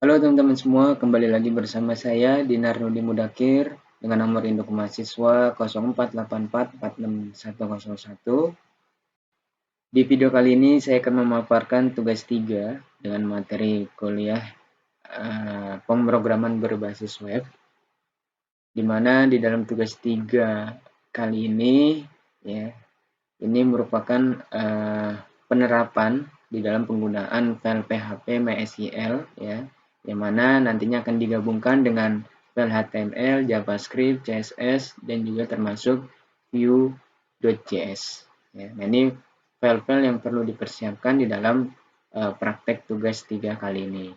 Halo teman-teman semua, kembali lagi bersama saya Dinar Nudi Mudakir dengan nomor induk mahasiswa 0484461101. Di video kali ini saya akan memaparkan tugas 3 dengan materi kuliah pemrograman berbasis web, di mana di dalam tugas 3 kali ini ya, ini merupakan penerapan di dalam penggunaan file PHP MySQL ya, yang mana nantinya akan digabungkan dengan file HTML, JavaScript, CSS, dan juga termasuk Vue.js. Ya. Nah, ini file-file yang perlu dipersiapkan di dalam praktek tugas 3 kali ini.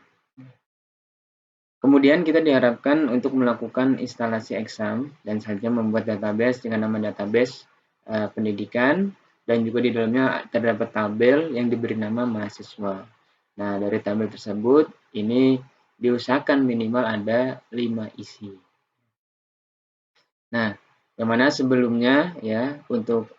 Kemudian kita diharapkan untuk melakukan instalasi exam dan saja membuat database dengan nama database pendidikan, dan juga di dalamnya terdapat tabel yang diberi nama mahasiswa. Nah, dari tabel tersebut ini diusahakan minimal ada 5 isi. Nah, yang mana sebelumnya ya untuk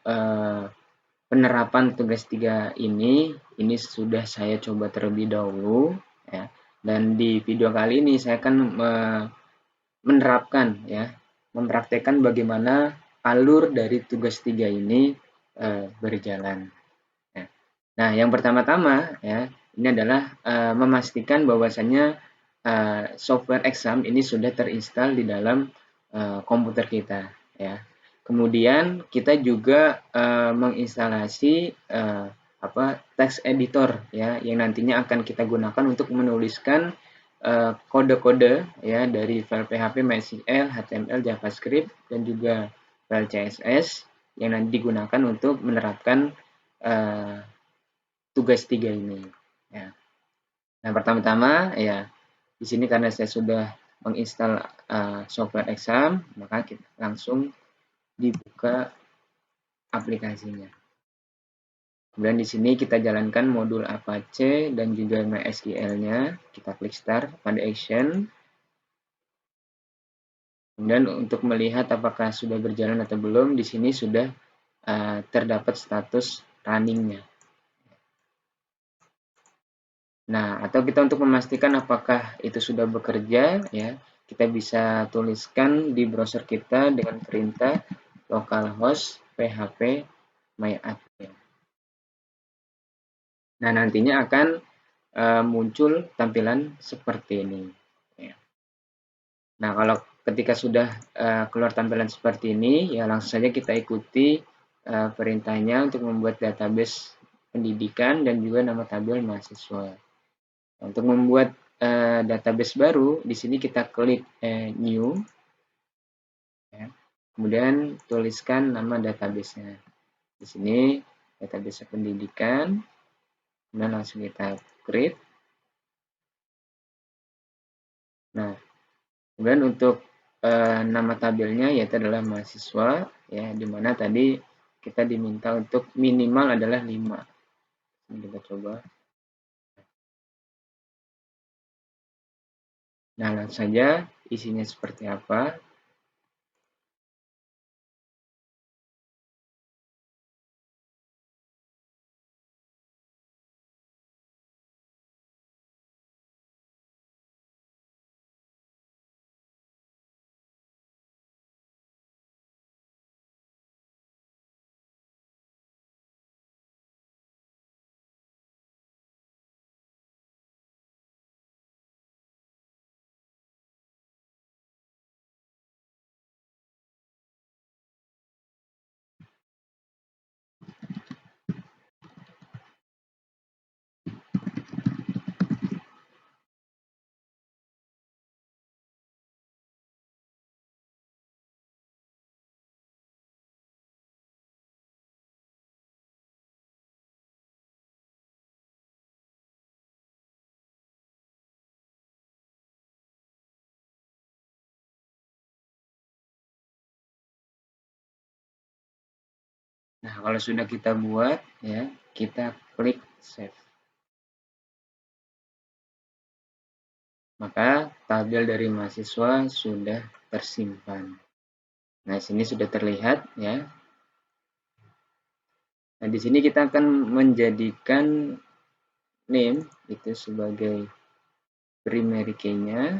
penerapan tugas 3 ini sudah saya coba terlebih dahulu ya. Dan di video kali ini saya akan menerapkan ya, mempraktekkan bagaimana alur dari tugas 3 ini berjalan. Nah, yang pertama-tama ya, ini adalah memastikan bahwasannya software exam ini sudah terinstall di dalam komputer kita ya. Kemudian kita juga menginstalasi text editor ya, yang nantinya akan kita gunakan untuk menuliskan kode-kode ya dari file PHP, MySQL, HTML, JavaScript, dan juga file CSS yang nanti digunakan untuk menerapkan tugas 3 ini. Ya. Nah, pertama-tama ya, di sini karena saya sudah menginstal software exam, maka kita langsung dibuka aplikasinya. Kemudian di sini kita jalankan modul Apache dan juga MySQL-nya. Kita klik start pada action. Kemudian untuk melihat apakah sudah berjalan atau belum, di sini sudah terdapat status running-nya. Nah, atau kita untuk memastikan apakah itu sudah bekerja, ya, kita bisa tuliskan di browser kita dengan perintah localhost php myadmin. Nah, nantinya akan muncul tampilan seperti ini. Ya. Nah, kalau ketika sudah keluar tampilan seperti ini, ya langsung saja kita ikuti perintahnya untuk membuat database pendidikan dan juga nama tabel mahasiswa. Untuk membuat database baru, di sini kita klik new, ya. Kemudian tuliskan nama database-nya. Di sini database pendidikan, kemudian langsung kita create. Nah, kemudian untuk nama tabelnya yaitu adalah mahasiswa, ya, di mana tadi kita diminta untuk minimal adalah 5. Ini kita coba. Nah, langsung saja isinya seperti apa. Nah, kalau sudah kita buat, ya, kita klik save. Maka tabel dari mahasiswa sudah tersimpan. Nah, sini sudah terlihat ya. Nah, di sini kita akan menjadikan name itu sebagai primary key-nya,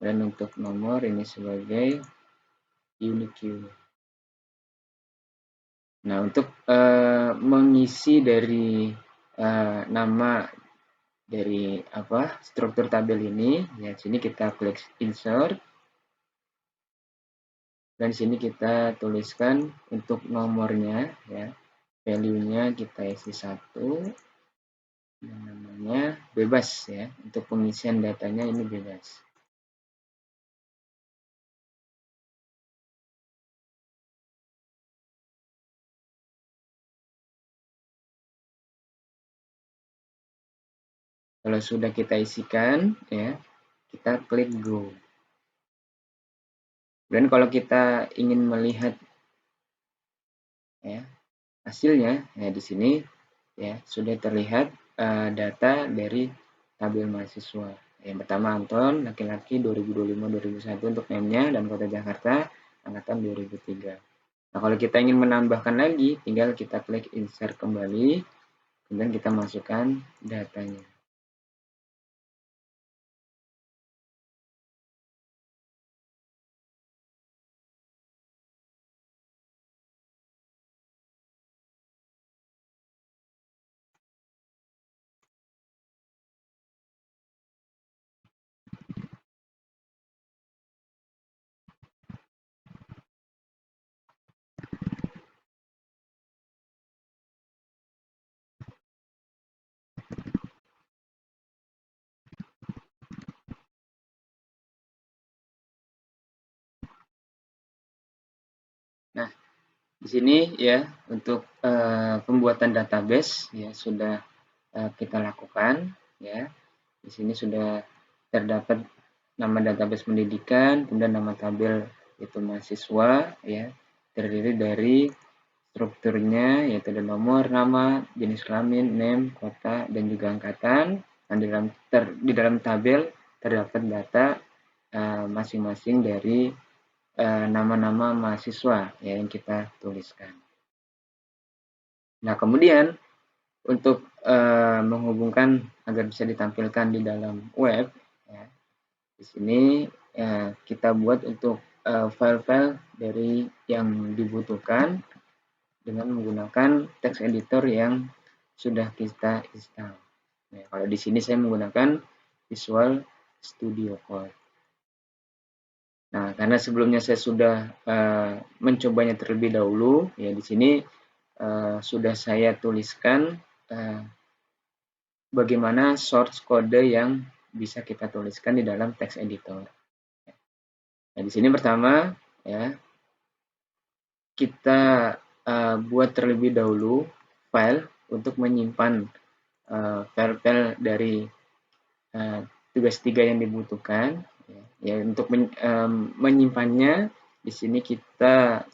dan untuk nomor ini sebagai unique key. Nah, untuk mengisi dari nama dari struktur tabel ini, ya sini kita klik insert, dan sini kita tuliskan untuk nomornya, ya value-nya kita isi 1, dan namanya bebas ya, untuk pengisian datanya ini bebas. Kalau sudah kita isikan, ya, kita klik Go. Dan kalau kita ingin melihat ya, hasilnya, ya di sini ya sudah terlihat data dari tabel mahasiswa. Yang pertama Anton, laki-laki 2025-2001 untuk NAM-nya dan Kota Jakarta angkatan 2003. Nah, kalau kita ingin menambahkan lagi, tinggal kita klik insert kembali, kemudian kita masukkan datanya. Nah, di sini ya untuk pembuatan database ya sudah kita lakukan ya. Di sini sudah terdapat nama database pendidikan, kemudian nama tabel itu mahasiswa ya, terdiri dari strukturnya yaitu ada nomor, nama, jenis kelamin, name, kota, dan juga angkatan. Dan di dalam tabel terdapat data masing-masing dari nama-nama mahasiswa ya, yang kita tuliskan. Nah, kemudian untuk menghubungkan agar bisa ditampilkan di dalam web, ya, di sini kita buat untuk file-file dari yang dibutuhkan dengan menggunakan text editor yang sudah kita install. Nah, kalau di sini saya menggunakan Visual Studio Code. Nah, karena sebelumnya saya sudah mencobanya terlebih dahulu, ya di sini sudah saya tuliskan bagaimana source kode yang bisa kita tuliskan di dalam text editor. Nah, di sini pertama ya kita buat terlebih dahulu file untuk menyimpan file-file dari tugas 3 yang dibutuhkan. Ya, untuk menyimpannya di sini kita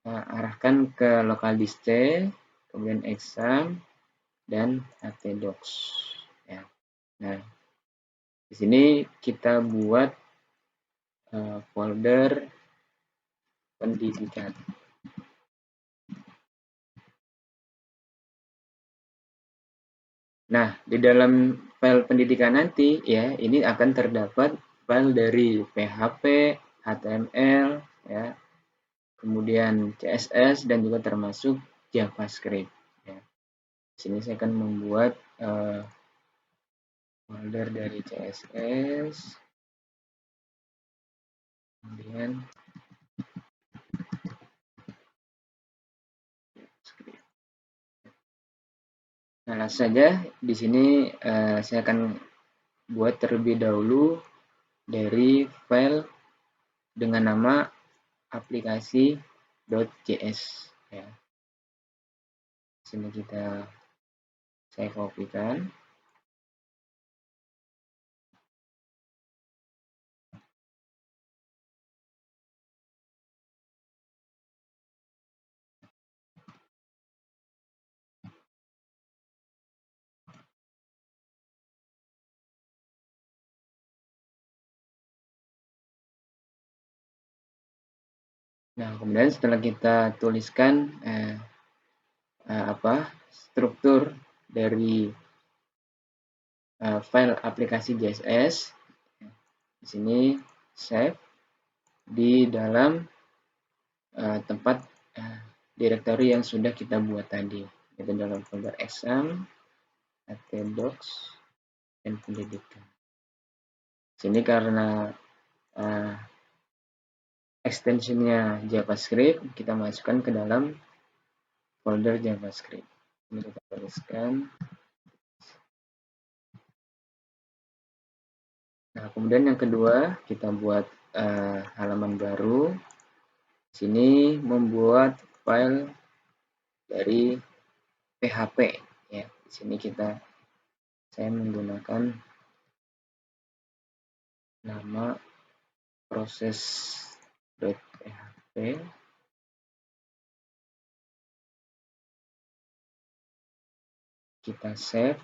arahkan ke local disk C, kemudian exam, dan htdocs. Ya. Nah, di sini kita buat folder pendidikan. Nah, di dalam file pendidikan nanti ya, ini akan terdapat file dari PHP, HTML, ya, kemudian CSS dan juga termasuk JavaScript. Ya. Di sini saya akan membuat folder dari CSS, kemudian nah, langsung saja di sini saya akan buat terlebih dahulu dari file dengan nama aplikasi.js ya. Sini saya kopikan. Nah, kemudian setelah kita tuliskan struktur dari file aplikasi CSS. Di sini save di dalam tempat directory yang sudah kita buat tadi, yaitu dalam folder exam, htdocs, dan pendidikan. Sini karena extensionnya JavaScript, kita masukkan ke dalam folder JavaScript. Ini kita tuliskan. Nah, kemudian yang kedua, kita buat halaman baru. Sini membuat file dari PHP. Ya, di sini saya menggunakan nama proses.php. Kita save.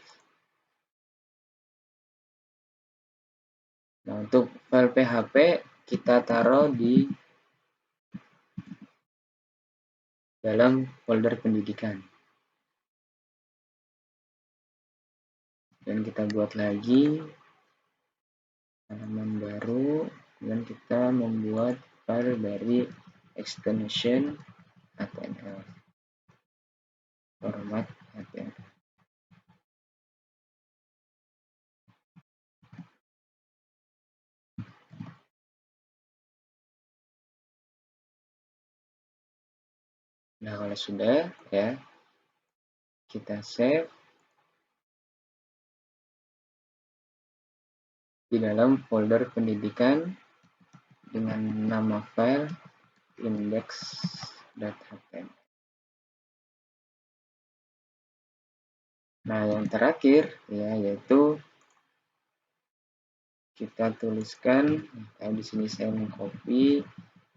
Nah, untuk file PHP kita taruh di dalam folder pendidikan. Dan kita buat lagi halaman baru, dan kita membuat file dari extension HTML, format HTML. Nah, kalau sudah, ya, kita save di dalam folder pendidikan dengan nama file index.html. Nah, yang terakhir, ya, yaitu kita tuliskan, di sini saya mengcopy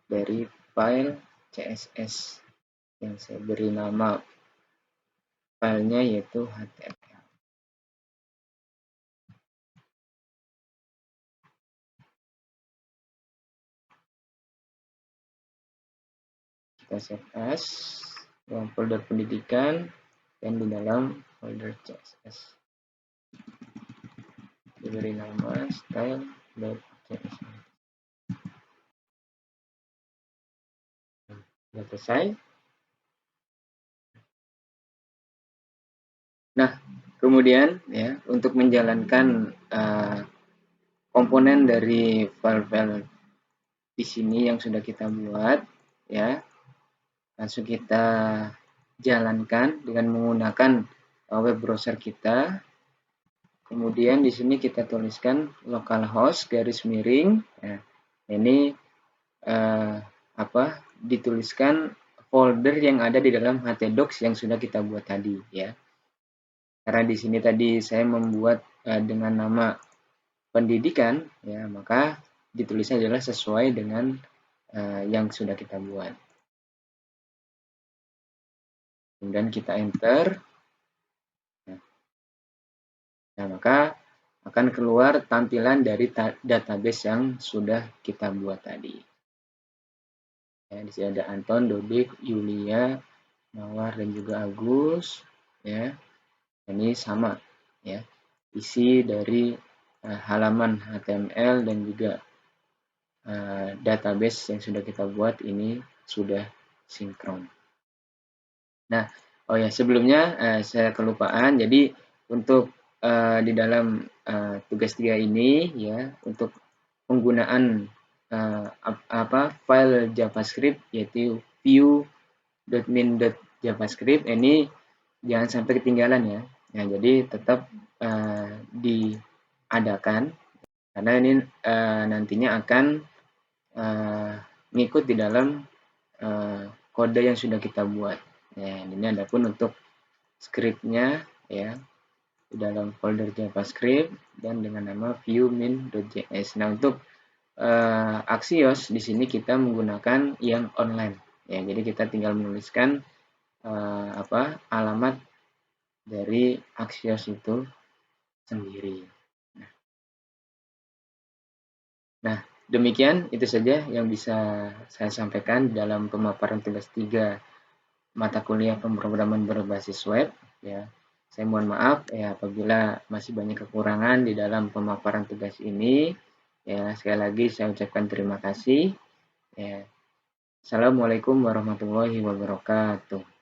dari file CSS yang saya beri nama filenya yaitu HTML. Kita save as dalam folder pendidikan dan di dalam folder CSS. Diberi nama style.css. Sudah selesai. Nah, kemudian ya untuk menjalankan komponen dari file-file di sini yang sudah kita buat, ya, langsung kita jalankan dengan menggunakan web browser kita. Kemudian di sini kita tuliskan localhost garis miring. Nah, ini dituliskan folder yang ada di dalam htdocs yang sudah kita buat tadi, ya. Karena di sini tadi saya membuat dengan nama pendidikan, ya, maka ditulisnya adalah sesuai dengan yang sudah kita buat. Kemudian kita enter. Nah, maka akan keluar tampilan dari database yang sudah kita buat tadi. Ya, di sini ada Anton, Dodik, Yulia, Mawar, dan juga Agus. Ya, ini sama. Ya, isi dari halaman HTML dan juga database yang sudah kita buat ini sudah sinkron. Nah, oh ya, sebelumnya saya kelupaan. Jadi untuk di dalam tugas 3 ini, ya, untuk penggunaan file JavaScript yaitu view.min.javascript ini jangan sampai ketinggalan, ya. Nah, jadi tetap diadakan karena ini nantinya akan ngikut di dalam kode yang sudah kita buat. Nah, ini adapun untuk scriptnya, ya, di dalam folder JavaScript dan dengan nama view.min.js. Nah, untuk Axios di sini kita menggunakan yang online, ya. Jadi kita tinggal menuliskan alamat dari Axios itu sendiri. Nah, demikian itu saja yang bisa saya sampaikan dalam pemaparan tugas 3 mata kuliah pemrograman berbasis web, ya. Saya mohon maaf ya apabila masih banyak kekurangan di dalam pemaparan tugas ini. Ya, sekali lagi saya ucapkan terima kasih. Ya. Assalamualaikum warahmatullahi wabarakatuh.